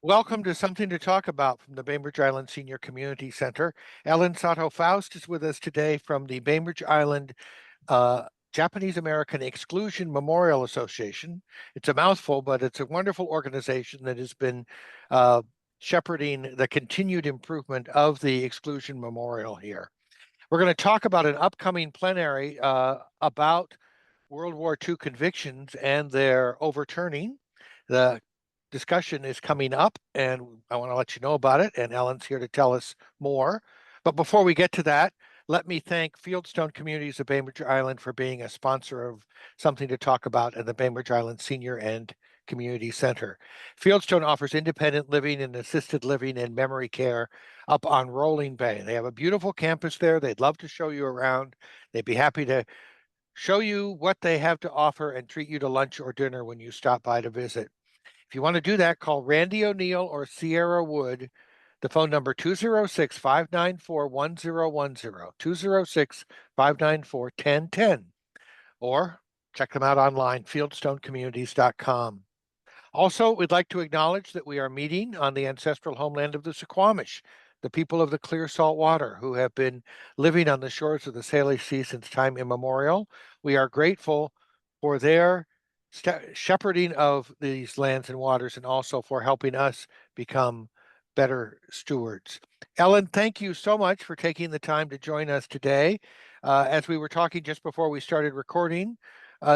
Welcome to Something to Talk About from the Bainbridge Island Senior Community Center. Ellen Sato Faust is with us today from the Bainbridge Island Japanese American Exclusion Memorial Association. It's a mouthful, but it's a wonderful organization that has been shepherding the continued improvement of the Exclusion Memorial here. We're going to talk about an upcoming plenary about World War II convictions and their overturning. The discussion is coming up, and I want to let you know about it. And Ellen's here to tell us more. But before we get to that, let me thank Fieldstone Communities of Bainbridge Island for being a sponsor of Something to Talk About at the Bainbridge Island Senior and Community Center. Fieldstone offers independent living and assisted living and memory care up on Rolling Bay. They have a beautiful campus there. They'd love to show you around. They'd be happy to show you what they have to offer and treat you to lunch or dinner when you stop by to visit. If you want to do that, call Randy O'Neill or Sierra Wood. The phone number 206-594-1010, 206-594-1010, or check them out online, fieldstonecommunities.com. Also, we'd like to acknowledge that we are meeting on the ancestral homeland of the Suquamish, the people of the clear salt water who have been living on the shores of the Salish Sea since time immemorial. We are grateful for their shepherding of these lands and waters and also for helping us become better stewards. Ellen, thank you so much for taking the time to join us today. As we were talking just before we started recording,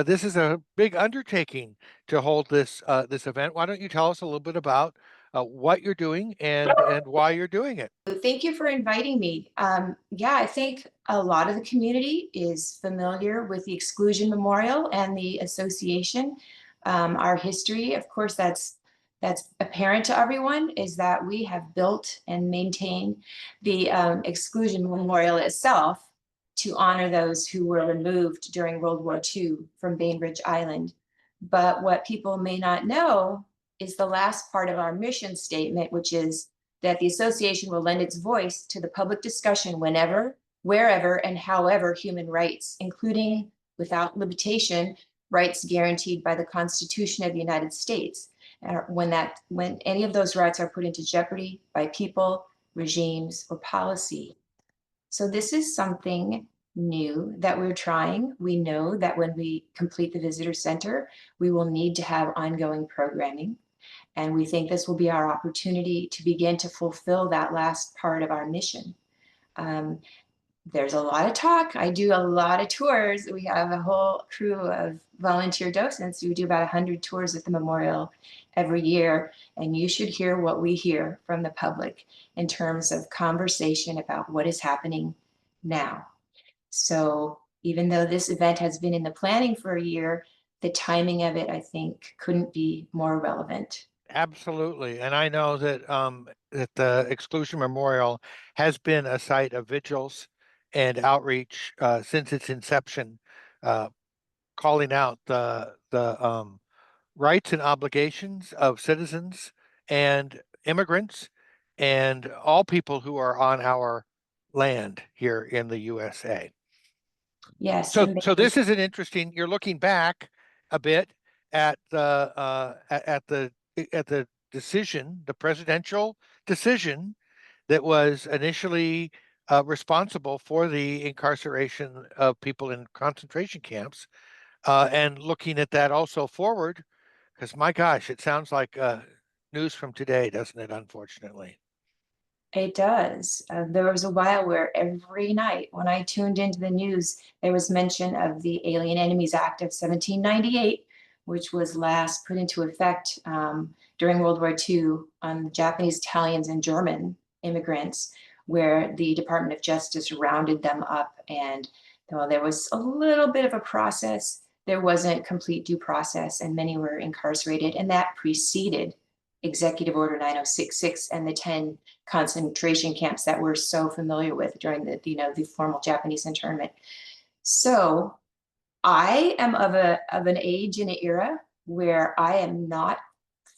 this is a big undertaking to hold this event. Why don't you tell us a little bit about what you're doing and why you're doing it? Thank you for inviting me. Yeah, I think a lot of the community is familiar with the Exclusion Memorial and the association. Our history, of course, that's apparent to everyone, is that we have built and maintained the Exclusion Memorial itself to honor those who were removed during World War II from Bainbridge Island. But what people may not know is the last part of our mission statement, which is that the association will lend its voice to the public discussion whenever, wherever, and however human rights, including without limitation, rights guaranteed by the Constitution of the United States, when any of those rights are put into jeopardy by people, regimes, or policy. So this is something new that we're trying. We know that when we complete the visitor center, we will need to have ongoing programming. And we think this will be our opportunity to begin to fulfill that last part of our mission. There's a lot of talk. I do a lot of tours. We have a whole crew of volunteer docents. We do about 100 tours at the memorial every year. And you should hear what we hear from the public in terms of conversation about what is happening now. So even though this event has been in the planning for a year, the timing of it, I think, couldn't be more relevant. Absolutely. And I know that the Exclusion Memorial has been a site of vigils and outreach since its inception, uh, calling out the rights and obligations of citizens and immigrants and all people who are on our land here in the USA. Yes, So this is an interesting. You're looking back a bit at the decision, the presidential decision that was initially responsible for the incarceration of people in concentration camps, and looking at that also forward, because my gosh, it sounds like news from today, doesn't it? Unfortunately. it does. There was a while where every night when I tuned into the news, there was mention of the Alien Enemies Act of 1798, which was last put into effect during World War II on Japanese, Italians, and German immigrants, where the Department of Justice rounded them up. And while there was a little bit of a process, there wasn't complete due process, and many were incarcerated. And that preceded Executive Order 9066 and the 10 concentration camps that we're so familiar with during the formal Japanese internment. So I am of an age and an era where I am not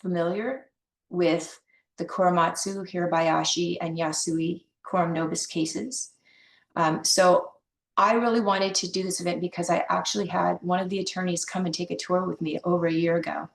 familiar with the Korematsu, Hirabayashi, and Yasui Coram Nobis cases. So I really wanted to do this event because I actually had one of the attorneys come and take a tour with me over a year ago.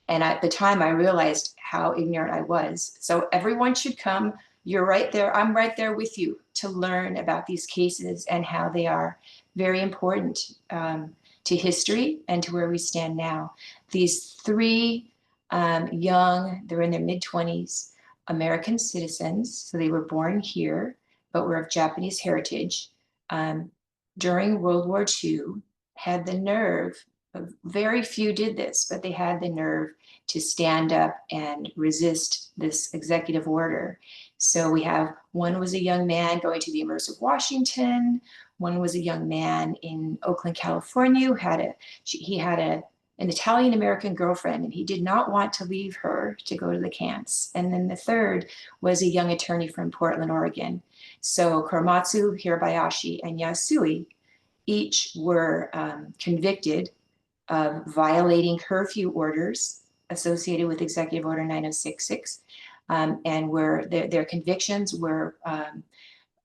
And at the time, I realized how ignorant I was. So everyone should come. You're right there. I'm right there with you to learn about these cases and how they are very important to history and to where we stand now. These three they're in their mid-20s, American citizens. So they were born here, but were of Japanese heritage. Um, During World War II, had the nerve, very few did this, but they had the nerve to stand up and resist this executive order. So we have one was a young man going to the University of Washington. One was a young man in Oakland, California, who had an Italian American girlfriend, and he did not want to leave her to go to the camps. And then the third was a young attorney from Portland, Oregon. So Korematsu, Hirabayashi, and Yasui each were convicted of violating curfew orders associated with Executive Order 9066, and their convictions were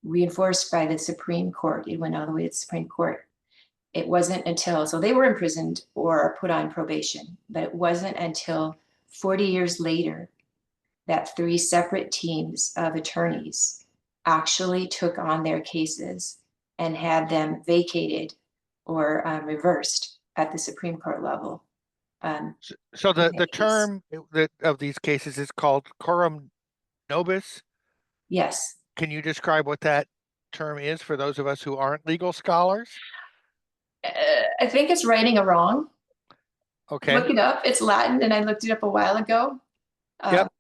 reinforced by the Supreme Court. It went all the way to the Supreme Court. It wasn't until, so they were imprisoned or put on probation, but it wasn't until 40 years later that three separate teams of attorneys actually took on their cases and had them vacated or reversed at the Supreme Court level. So the term of these cases is called coram nobis. Yes. Can you describe what that term is for those of us who aren't legal scholars? I think it's righting a wrong. Okay. Look it up. It's Latin, and I looked it up a while ago. Yep.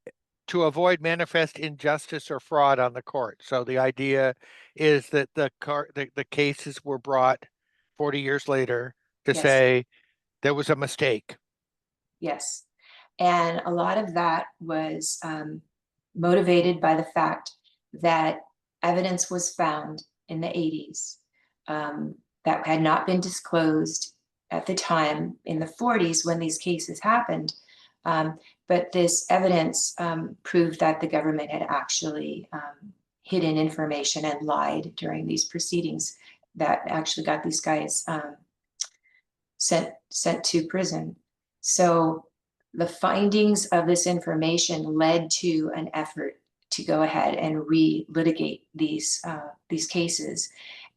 To avoid manifest injustice or fraud on the court. So the idea is that the cases were brought 40 years later to Yes. say there was a mistake. Yes. And a lot of that was motivated by the fact that evidence was found in the 80s that had not been disclosed at the time in the 40s when these cases happened. But this evidence proved that the government had actually hidden information and lied during these proceedings that actually got these guys sent to prison. So the findings of this information led to an effort to go ahead and re-litigate these cases.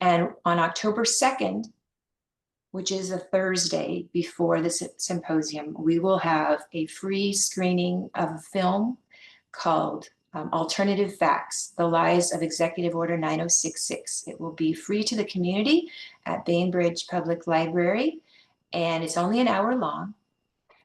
And on October 2nd, which is a Thursday before the symposium, we will have a free screening of a film called Alternative Facts, The Lies of Executive Order 9066. It will be free to the community at Bainbridge Public Library, and it's only an hour long,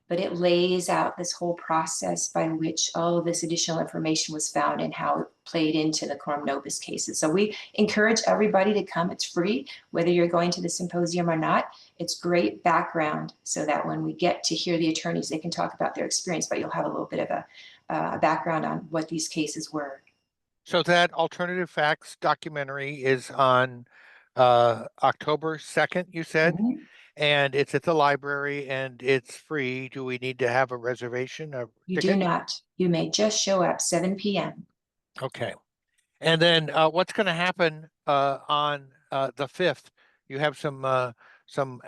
but it lays out this whole process by which all of this additional information was found and how it played into the coram nobis cases. So we encourage everybody to come. It's free, whether you're going to the symposium or not. It's great background so that when we get to hear the attorneys, they can talk about their experience, but you'll have a little bit of a background on what these cases were. So that Alternative Facts documentary is on October 2nd, you said? Mm-hmm. And it's at the library and it's free. Do we need to have a reservation, a You do ticket? not. You may just show up 7 p.m. Okay. And then what's going to happen on the 5th? You have some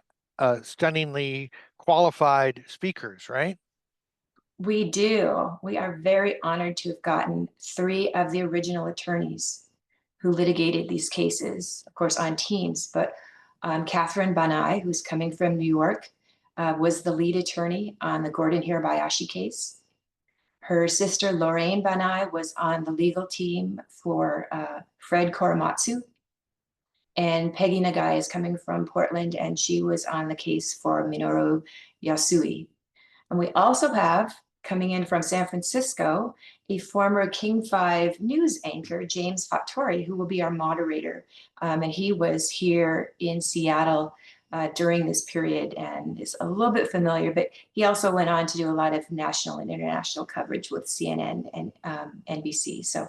stunningly qualified speakers, right? We do. We are very honored to have gotten three of the original attorneys who litigated these cases, of course, on teams. But Catherine Banai, who's coming from New York, was the lead attorney on the Gordon Hirabayashi case. Her sister, Lorraine Banai, was on the legal team for Fred Korematsu. And Peggy Nagai is coming from Portland, and she was on the case for Minoru Yasui. And we also have, coming in from San Francisco, a former King 5 news anchor, James Fattori, who will be our moderator. And he was here in Seattle during this period and is a little bit familiar, but he also went on to do a lot of national and international coverage with CNN and NBC. So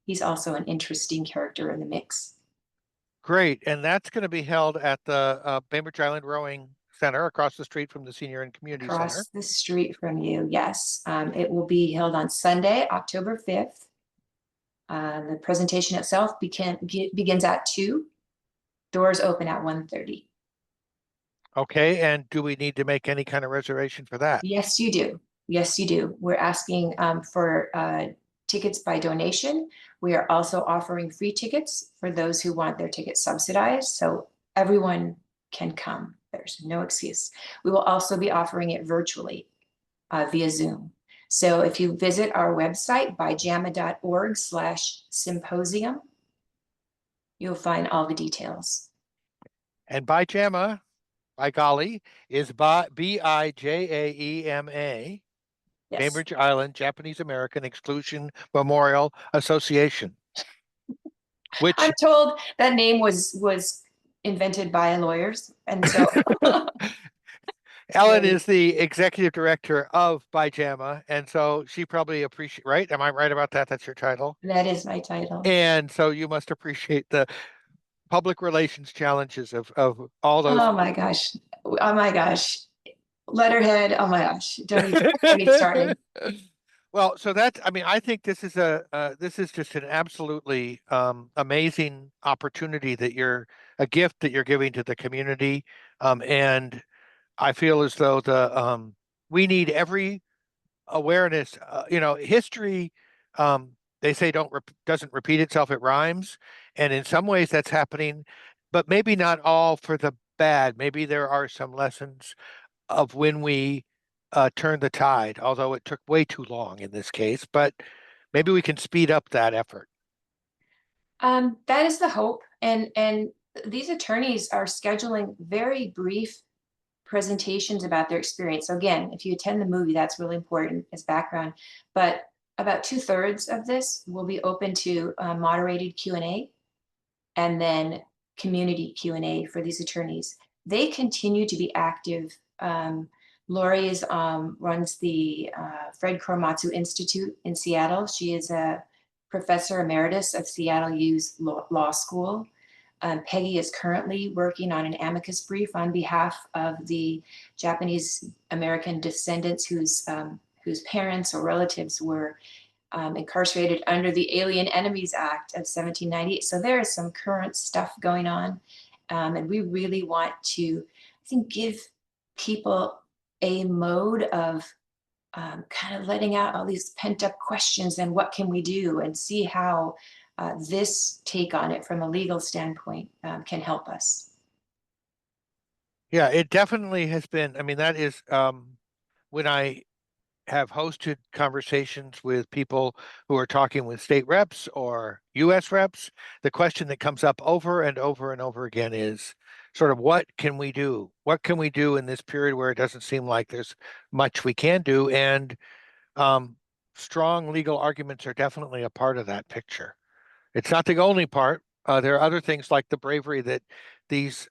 he's also an interesting character in the mix. Great. And that's going to be held at the Bainbridge Island Rowing Center across the street from the Senior and Community Center. Across the street from you, yes. It will be held on Sunday, October 5th. The presentation itself begins at 2. Doors open at 1:30. Okay. And do we need to make any kind of reservation for that? Yes, you do. Yes, you do. We're asking for tickets by donation. We are also offering free tickets for those who want their tickets subsidized. So everyone can come. There's no excuse. We will also be offering it virtually via Zoom. So if you visit our website, bijama.org/symposium, you'll find all the details. And BIJAEMA, by golly, is BIJAEMA, Yes. Bainbridge Island Japanese American Exclusion Memorial Association, which I'm told that name was invented by lawyers, and so Ellen is the executive director of BIJAMA, and so she probably appreciate, right? Am I right about that? That's your title. that is my title. And so you must appreciate the public relations challenges of all those. Oh my gosh. Oh my gosh. Letterhead. Oh my gosh. Don't even get me started. Well, so that's, I mean, I think this is this is just an absolutely amazing opportunity that a gift that you're giving to the community. And I feel as though we need every awareness. History, they say doesn't repeat itself, it rhymes. And in some ways that's happening, but maybe not all for the bad. Maybe there are some lessons of when we turn the tide, although it took way too long in this case, but maybe we can speed up that effort. That is the hope. And these attorneys are scheduling very brief presentations about their experience. So again, if you attend the movie, that's really important as background. But about 2/3 of this will be open to moderated Q&A and then community Q&A for these attorneys. They continue to be active. Lori runs the Fred Korematsu Institute in Seattle. She is a professor emeritus of Seattle U's Law School. Peggy is currently working on an amicus brief on behalf of the Japanese American descendants whose parents or relatives were incarcerated under the Alien Enemies Act of 1798. So there is some current stuff going on. And we really want to, I think, give people a mode of kind of letting out all these pent up questions and what can we do, and see how this take on it from a legal standpoint can help us. Yeah, it definitely has been. I mean, that is when I have hosted conversations with people who are talking with state reps or US reps, the question that comes up over and over and over again is sort of what can we do? What can we do in this period where it doesn't seem like there's much we can do? And strong legal arguments are definitely a part of that picture. It's not the only part. There are other things like the bravery that these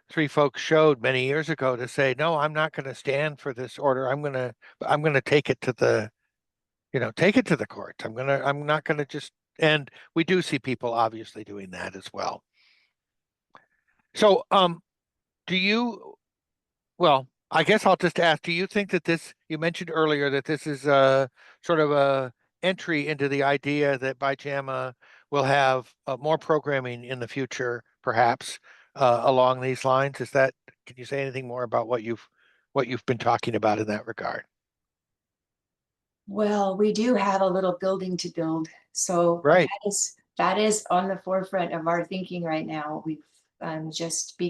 three folks showed many years ago to say, no, I'm not going to stand for this order. I'm going to take it to take it to the court. I'm not going to just, and we do see people obviously doing that as well. So, do you, well, I guess I'll just ask, do you think that you mentioned earlier that this is a sort of a entry into the idea that BIJAMA will have more programming in the future, perhaps, along these lines? Can you say anything more about what you've been talking about in that regard? Well, we do have a little building to build. So Right. that is on the forefront of our thinking right now. We've just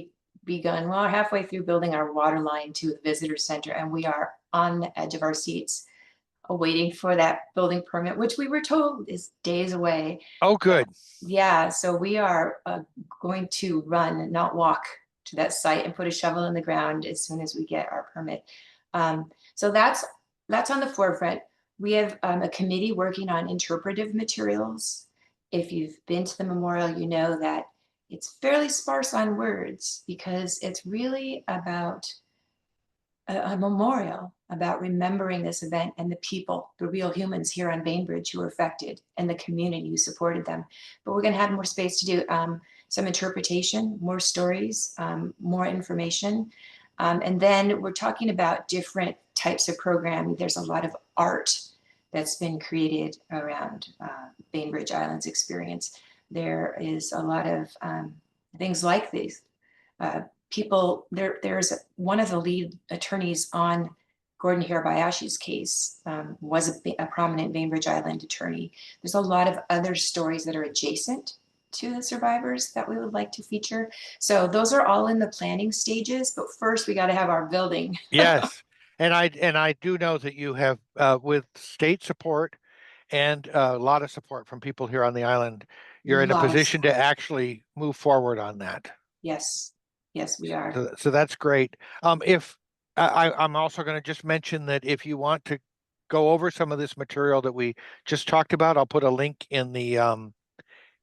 begun, well, halfway through building our water line to the visitor center, and we are on the edge of our seats waiting for that building permit, which we were told is days away. Oh, good. Yeah, so we are going to run, not walk, to that site and put a shovel in the ground as soon as we get our permit. So that's on the forefront. We have a committee working on interpretive materials. If you've been to the memorial, you know that it's fairly sparse on words because it's really about a memorial about remembering this event and the people, the real humans here on Bainbridge who were affected and the community who supported them. But we're going to have more space to do some interpretation, more stories, more information. And then we're talking about different types of programming. There's a lot of art that's been created around Bainbridge Island's experience. There is a lot of things like these. There's one of the lead attorneys on Gordon Hirabayashi's case, was a prominent Bainbridge Island attorney. There's a lot of other stories that are adjacent to the survivors that we would like to feature. So those are all in the planning stages, but first we got to have our building. Yes. And I do know that you have, with state support and a lot of support from people here on the island, you're in a Lot of position to support. actually move forward on that. Yes, yes, we are. So that's great. If I'm also going to just mention that if you want to go over some of this material that we just talked about, I'll put a link in the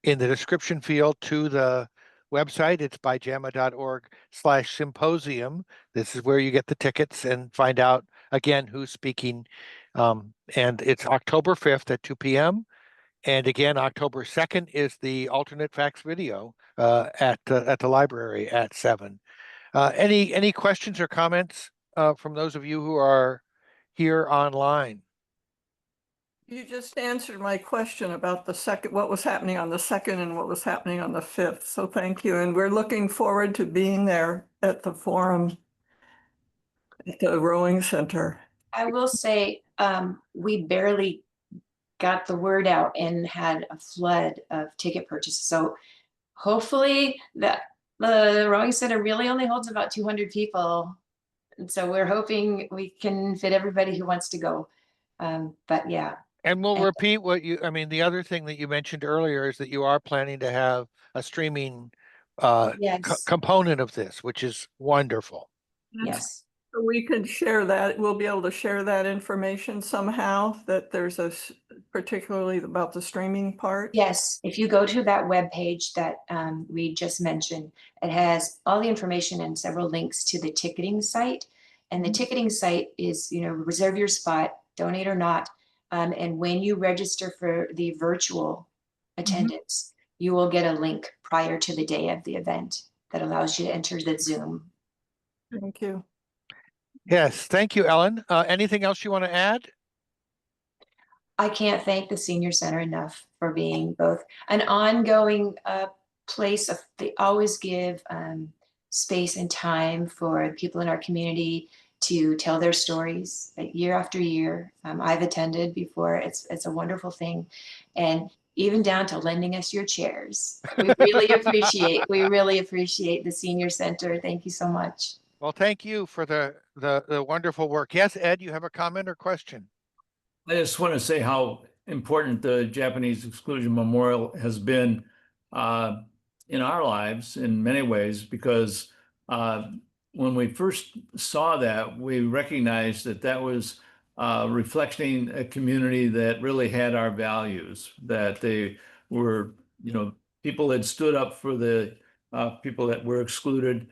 description field to the website. It's bijama.org/symposium. This is where you get the tickets and find out again who's speaking. And it's October 5th at 2 p.m. And again, October 2nd is the alternate facts video at the library at 7. Any questions or comments from those of you who are here online? You just answered my question about the second, what was happening on the 2nd and what was happening on the 5th. So thank you. And we're looking forward to being there at the forum at the rowing center. I will say, we barely got the word out and had a flood of ticket purchases. So hopefully the rowing center really only holds about 200 people. And so we're hoping we can fit everybody who wants to go. But yeah. And we'll And- repeat I mean, the other thing that you mentioned earlier is that you are planning to have a streaming Yes, component of this, which is wonderful. yes. So we can share that. We'll be able to share that information somehow, that there's particularly about the streaming part. Yes, if you go to that webpage that we just mentioned, it has all the information and several links to the ticketing site. And the ticketing site is, reserve your spot, donate or not. And when you register for the virtual attendance, you will get a link prior to the day of the event that allows you to enter the Zoom. Thank you. Yes, thank you, Ellen. Anything else you want to add? I can't thank the Senior Center enough for being both an ongoing place of, they always give space and time for people in our community to tell their stories year after year. I've attended before. It's a wonderful thing. And even down to lending us your chairs. We really appreciate the Senior Center. Thank you so much. Well, thank you for the wonderful work. Yes, Ed, you have a comment or question? I just want to say how important the Japanese Exclusion Memorial has been in our lives in many ways, because when we first saw that, we recognized that that was reflecting a community that really had our values, that they were, people that stood up for the people that were excluded.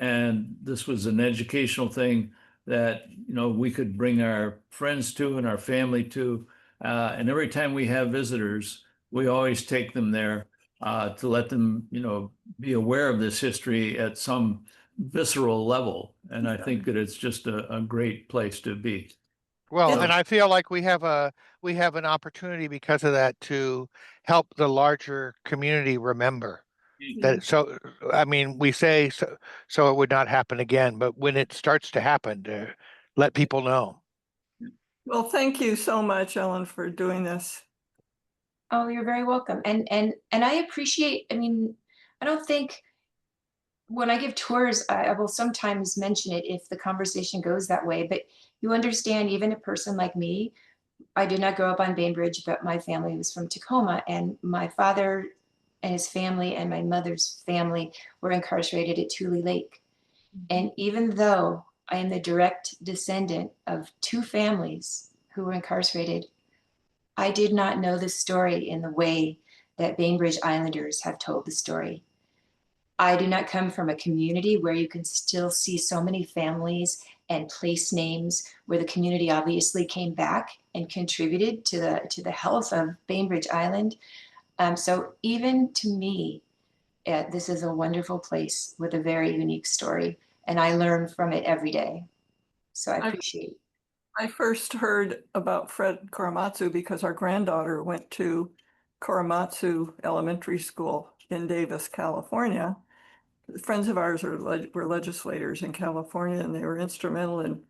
And this was an educational thing that we could bring our friends to and our family to. And every time we have visitors, we always take them there to let them, be aware of this history at some visceral level. And I think that it's just a great place to be. Well, Yeah. and I feel like we have an opportunity because of that to help the larger community remember that. So, I mean, we say so it would not happen again, but when it starts to happen, to let people know. Well, thank you so much, Ellen, for doing this. Oh, you're very welcome. And I appreciate, I mean, I don't think when I give tours, I will sometimes mention it if the conversation goes that way, but you understand, even a person like me, I did not grow up on Bainbridge, but my family was from Tacoma, and my father and his family and my mother's family were incarcerated at Tule Lake. And even though I am the direct descendant of two families who were incarcerated, I did not know the story in the way that Bainbridge Islanders have told the story. I do not come from a community where you can still see so many families and place names where the community obviously came back and contributed to the health of Bainbridge Island. So even to me, this is a wonderful place with a very unique story, and I learn from it every day. So I appreciate it. I first heard about Fred Korematsu because our granddaughter went to Korematsu Elementary School in Davis, California. Friends of ours were legislators in California, and they were instrumental in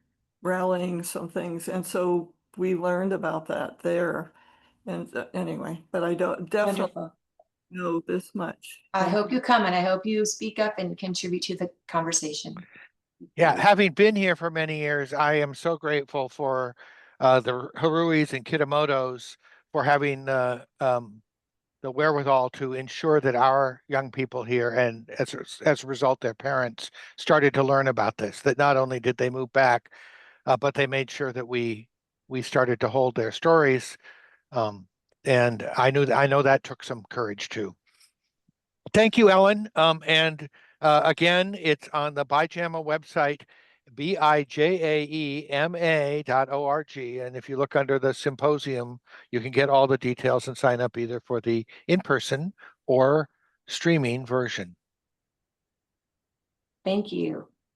rallying some things. And so we learned about that there. And anyway, but I don't definitely Wonderful. know this much. I Thank hope you come and I hope you speak up and contribute to the conversation. Yeah, having been here for many years, I am so grateful for the Haruis and Kitamotos for having the wherewithal to ensure that our young people here and as a result, their parents started to learn about this, that not only did they move back, but they made sure that we started to hold their stories. And I know that took some courage too. Thank you, Ellen. And again, it's on the BIJAEMA website, BIJAEMA.org. And if you look under the symposium, you can get all the details and sign up either for the in-person or streaming version. Thank you.